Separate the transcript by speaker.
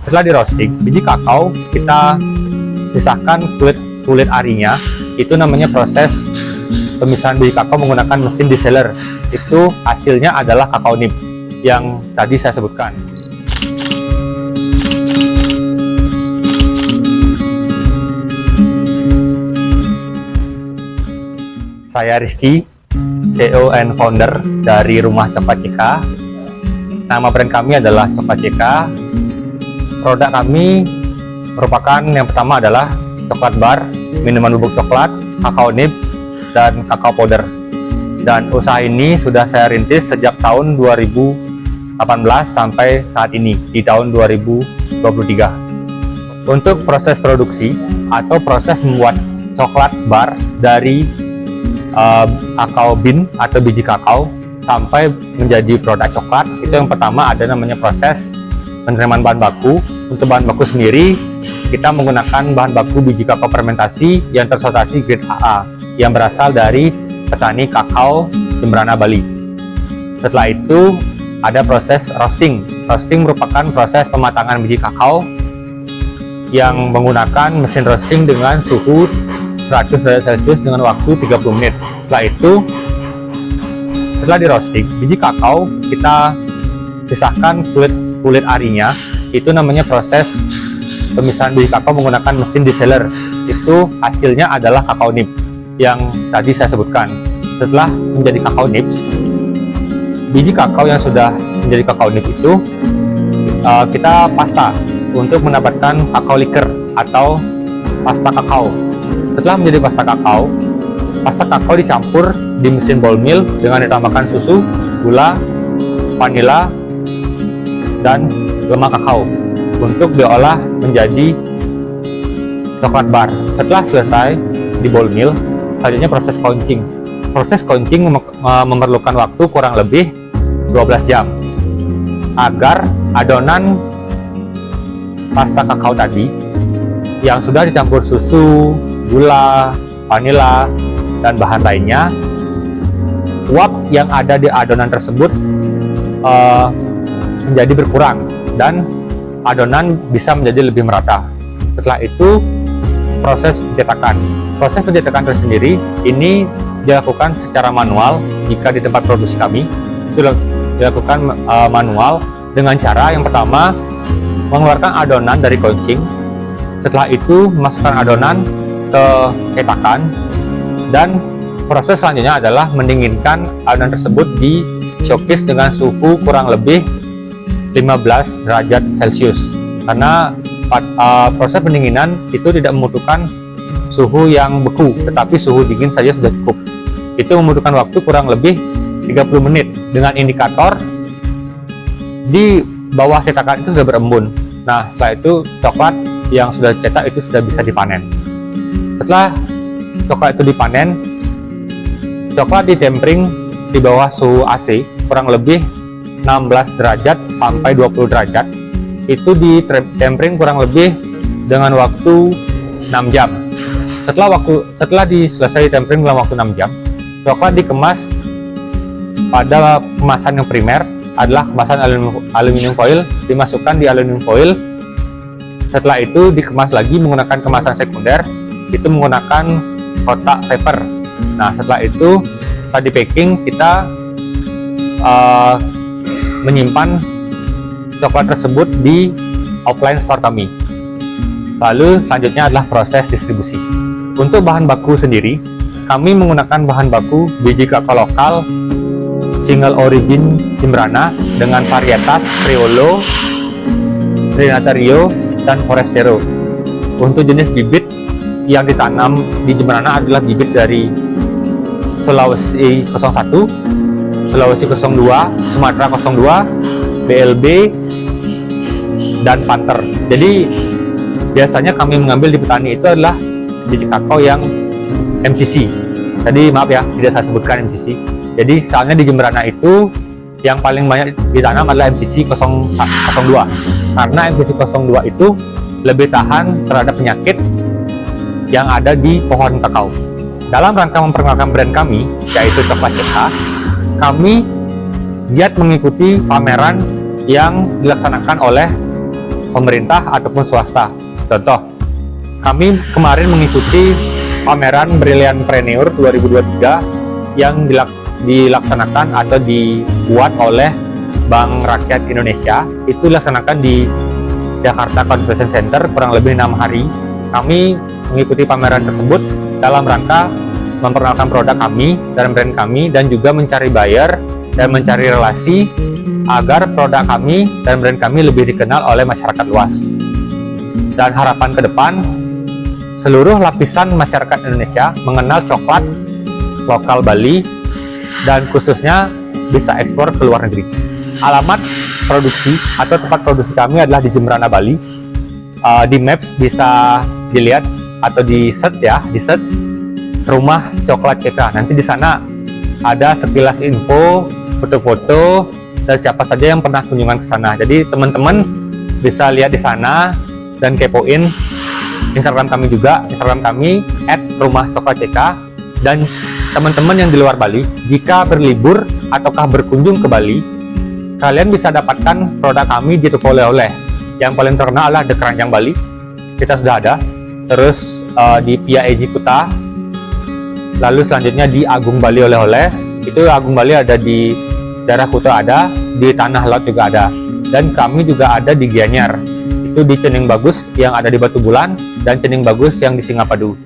Speaker 1: Setelah di roasting, biji kakao kita pisahkan kulit arinya. Itu namanya proses pemisahan biji kakao menggunakan mesin deseller. Itu hasilnya adalah kakao nib yang tadi saya sebutkan. Saya Rizky, CEO and founder dari Rumah Coklat CK. Nama brand kami adalah Coklat CK. Produk kami merupakan yang pertama adalah coklat bar, minuman bubuk coklat, kakao nibs, dan kakao powder. Dan usaha ini sudah saya rintis sejak tahun 2018 sampai saat ini di tahun 2023. Untuk proses produksi atau proses membuat coklat bar dari kakao bean atau biji kakao sampai menjadi produk coklat, itu yang pertama ada namanya proses penerimaan bahan baku. Untuk bahan baku sendiri kita menggunakan bahan baku biji kakao fermentasi yang tersortasi grade AA yang berasal dari petani kakao Jemberana, Bali. Setelah itu ada proses roasting. Roasting merupakan proses pematangan biji kakao yang menggunakan mesin roasting dengan suhu 100 derajat Celcius dengan waktu 30 menit. Setelah di roasting, biji kakao kita pisahkan kulit arinya. Itu namanya proses pemisahan biji kakao menggunakan mesin deseller. Itu hasilnya adalah kakao nib yang tadi saya sebutkan. Setelah menjadi kakao nibs, biji kakao yang sudah menjadi kakao nib itu kita pasta untuk mendapatkan kakao liker atau pasta kakao. Setelah menjadi pasta kakao dicampur di mesin ball mill dengan ditambahkan susu, gula, vanila, dan lemak kakao untuk diolah menjadi coklat bar. Setelah selesai di ball mill, selanjutnya proses couching. Proses couching memerlukan waktu kurang lebih 12 jam agar adonan pasta kakao tadi yang sudah dicampur susu, gula, vanila, dan bahan lainnya, uap yang ada di adonan tersebut menjadi berkurang dan adonan bisa menjadi lebih merata. Setelah itu proses pencetakan. Proses pencetakan tersendiri ini dilakukan secara manual. Jika di tempat produksi kami itu dilakukan manual dengan cara yang pertama mengeluarkan adonan dari couching. Setelah itu memasukkan adonan ke cetakan, dan proses selanjutnya adalah mendinginkan adonan tersebut di showcase dengan suhu kurang lebih 15 derajat Celcius. Karena proses pendinginan itu tidak membutuhkan suhu yang beku, tetapi suhu dingin saja sudah cukup. Itu membutuhkan waktu kurang lebih 30 menit dengan indikator di bawah cetakan itu sudah berembun. Nah, setelah itu coklat yang sudah cetak itu sudah bisa dipanen. Setelah coklat itu dipanen, coklat ditempering di bawah suhu AC kurang lebih 16 derajat sampai 20 derajat. Itu ditempering kurang lebih dengan waktu 6 jam. Setelah selesai ditempering dalam waktu 6 jam, coklat dikemas pada kemasan yang primer adalah kemasan aluminium foil, dimasukkan di aluminium foil. Setelah itu dikemas lagi menggunakan kemasan sekunder, itu menggunakan kotak paper. Nah, setelah itu tadi packing, kita menyimpan coklat tersebut di offline store kami. Lalu selanjutnya adalah proses distribusi. Untuk bahan baku sendiri, kami menggunakan bahan baku biji kakao lokal single origin Jemberana dengan varietas Criollo, Trinata Rio, dan Forastero. Untuk jenis bibit yang ditanam di Jemberana adalah bibit dari Sulawesi 01, Sulawesi 02, Sumatera 02, BLB, dan Panther. Jadi biasanya kami mengambil di petani itu adalah biji kakao yang MCC. Tadi maaf ya, tidak saya sebutkan MCC. Jadi soalnya di Jemberana itu yang paling banyak ditanam adalah MCC 02, karena MCC 02 itu lebih tahan terhadap penyakit yang ada di pohon kakao. Dalam rangka memperkenalkan brand kami, yaitu Coklat CK, kami giat mengikuti pameran yang dilaksanakan oleh pemerintah ataupun swasta. Contoh, kami kemarin mengikuti pameran Brilliantpreneur 2023 yang dilaksanakan atau dibuat oleh Bank Rakyat Indonesia. Itu dilaksanakan di Jakarta Convention Center kurang lebih 6 hari. Kami mengikuti pameran tersebut dalam rangka memperkenalkan produk kami dan brand kami, dan juga mencari buyer dan mencari relasi agar produk kami dan brand kami lebih dikenal oleh masyarakat luas. Dan harapan ke depan, seluruh lapisan masyarakat Indonesia mengenal coklat lokal Bali dan khususnya bisa ekspor ke luar negeri. Alamat produksi atau tempat produksi kami adalah di Jemberana, Bali. Di Maps bisa dilihat atau di search Rumah Coklat CK. Nanti di sana ada sekilas info, foto-foto, dan siapa saja yang pernah kunjungan ke sana. Jadi teman-teman bisa lihat di sana dan kepoin Instagram kami juga. Instagram kami @rumahcoklatck. Dan teman-teman yang di luar Bali, jika berlibur ataukah berkunjung ke Bali, kalian bisa dapatkan produk kami di toko oleh-oleh. Yang paling terkenal adalah The Keranjang Bali, kita sudah ada. Terus di Pia Eji Kuta. Lalu selanjutnya di Agung Bali oleh-oleh. Itu Agung Bali ada di daerah Kuta, ada di Tanah Laut juga ada. Dan kami juga ada di Gianyar. Itu di Cening Bagus yang ada di Batu Bulan dan Cening Bagus yang di Singapadu.